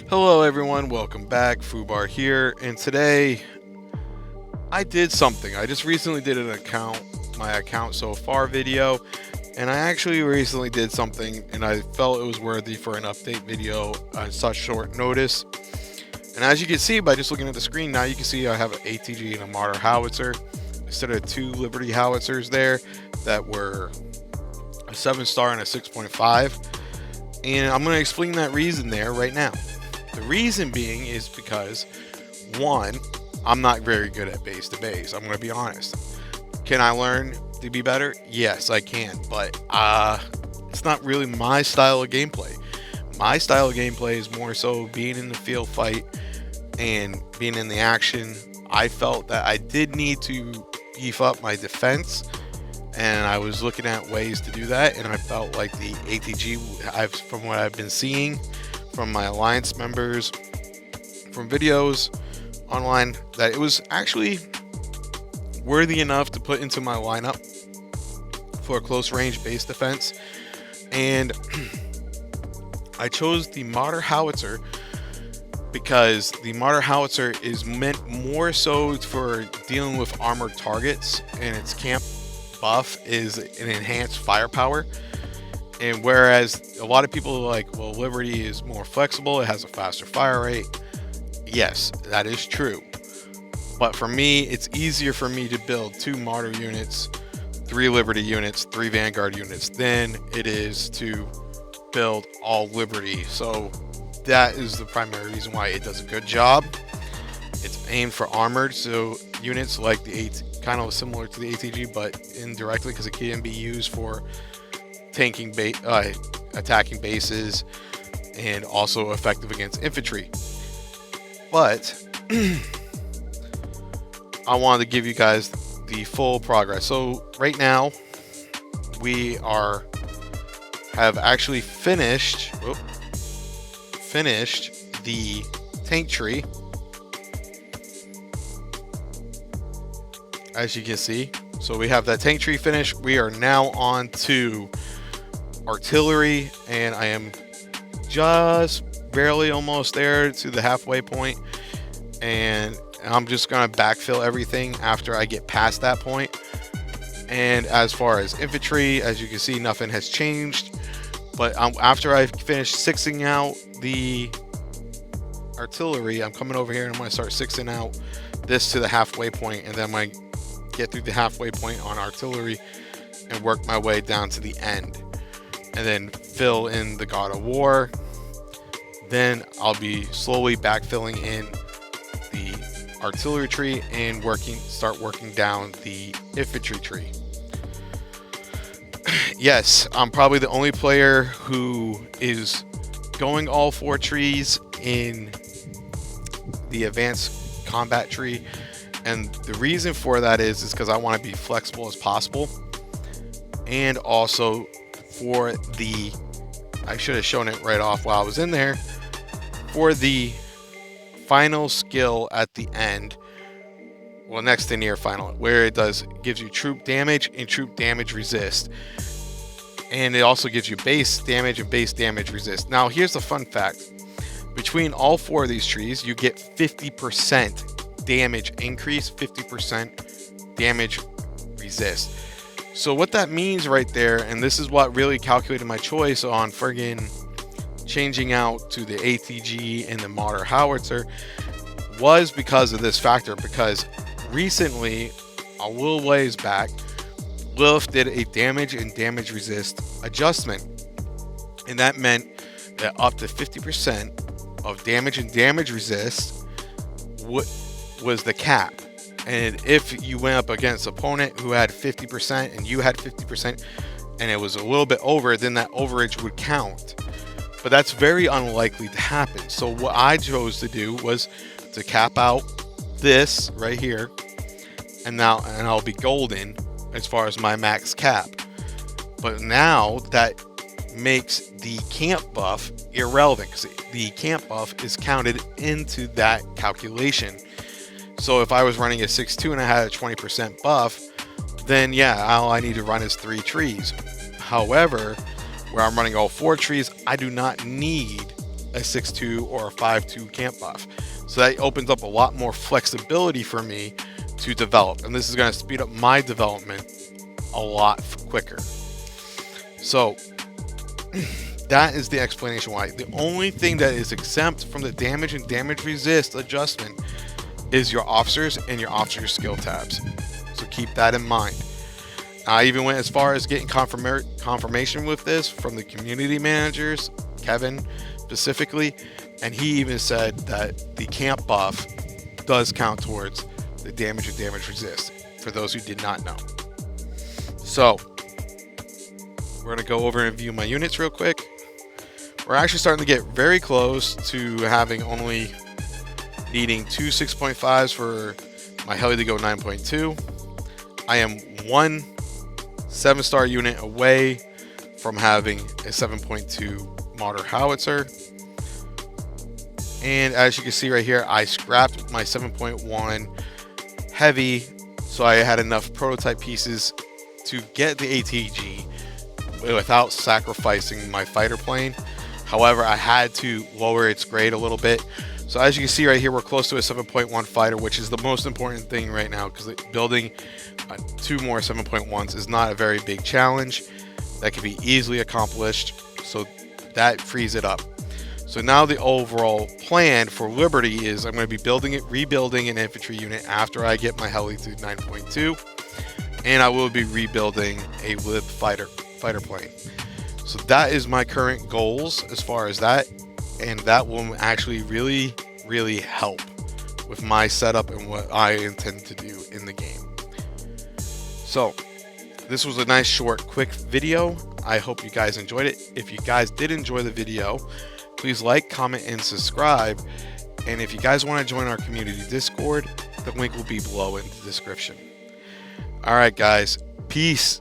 Hello everyone, welcome back. Fubar here, and today I did something. I just recently did my account so far video, and I actually recently did something and I felt it was worthy for an update video on such short notice. And as you can see by just looking at the screen now, you can see I have an ATG and a Marder howitzer instead of two Liberty howitzers there that were a 7-star and a 6.5. And I'm going to explain that reason there right now. The reason being is because, one, I'm not very good at base to base. I'm going to be honest. Can I learn to be better? Yes, I can. But it's not really my style of gameplay. My style of gameplay is more so being in the field fight and being in the action. I felt that I did need to beef up my defense, and I was looking at ways to do that, and I felt like the ATG, from what I've been seeing from my alliance members, from videos online, that it was actually worthy enough to put into my lineup for a close range base defense. And I chose the Marder howitzer because the Marder howitzer is meant more so for dealing with armored targets, and its camp buff is an enhanced firepower. And whereas a lot of people are like, well, Liberty is more flexible, it has a faster fire rate. Yes, that is true. But for me, it's easier for me to build 2 Marder units, 3 Liberty units, 3 Vanguard units than it is to build all Liberty. So that is the primary reason why it does a good job. It's aimed for armored, so units like the kind of similar to the ATG, but indirectly, because it can be used for tanking attacking bases, and also effective against infantry. But I wanted to give you guys the full progress. So right now we have actually finished the tank tree, as you can see. So we have that tank tree finished. We are now on to artillery, and I am just barely almost there to the halfway point, and I'm just gonna backfill everything after I get past that point. And as far as infantry, as you can see, nothing has changed. But after I finish sixing out the artillery, I'm coming over here and I'm going to start sixing out this to the halfway point, and then I'm going to get through the halfway point on artillery and work my way down to the end, and then fill in the God of War. Then I'll be slowly backfilling in the artillery tree and start working down the infantry tree. Yes, I'm probably the only player who is going all 4 trees in the advanced combat tree, and the reason for that is because I want to be flexible as possible, and also for the, I should have shown it right off while I was in there, for the final skill at the end, well, next to near final, where it gives you troop damage and troop damage resist, and it also gives you base damage and base damage resist. Now here's the fun fact: between all 4 of these trees you get 50% damage increase, 50% damage resist. So what that means right there, and this is what really calculated my choice on friggin' changing out to the ATG and the Marder howitzer, was because of this factor. Because recently, a little ways back, Lilith did a damage and damage resist adjustment, and that meant that up to 50% of damage and damage resist was the cap. And if you went up against an opponent who had 50% and you had 50% and it was a little bit over, then that overage would count. But that's very unlikely to happen. So what I chose to do was to cap out this right here, and I'll be golden as far as my max cap. But now that makes the camp buff irrelevant, because the camp buff is counted into that calculation. So if I was running a 6.2 and I had a 20% buff, then yeah, all I need to run is 3 trees. However, where I'm running all 4 trees, I do not need a 6.2 or a 5.2 camp buff. So that opens up a lot more flexibility for me to develop, and this is going to speed up my development a lot quicker. So that is the explanation why. The only thing that is exempt from the damage and damage resist adjustment is your officers and your officer skill tabs. So keep that in mind. I even went as far as getting confirmation with this from the community managers, Kevin specifically, and he even said that the camp buff does count towards the damage and damage resist, for those who did not know. So we're going to go over and view my units real quick. We're actually starting to get very close to having only needing 2 6.5s for my heli to go 9.2. I am 1 7-star unit away from having a 7.2 mortar howitzer. And as you can see right here, I scrapped my 7.1 heavy, so I had enough prototype pieces to get the ATG without sacrificing my fighter plane. However, I had to lower its grade a little bit. So as you can see right here, we're close to a 7.1 fighter, which is the most important thing right now, because building 2 more 7.1s is not a very big challenge. That can be easily accomplished, so that frees it up. So now the overall plan for Liberty is I'm going to be rebuilding an infantry unit after I get my heli to 9.2, and I will be rebuilding a LIB fighter plane. So that is my current goals as far as that, and that will actually really help with my setup and what I intend to do in the game. So this was a nice short quick video. I hope you guys enjoyed it. If you guys did enjoy the video, please like, comment, and subscribe. And if you guys want to join our community Discord, the link will be below in the description. All right, guys, peace.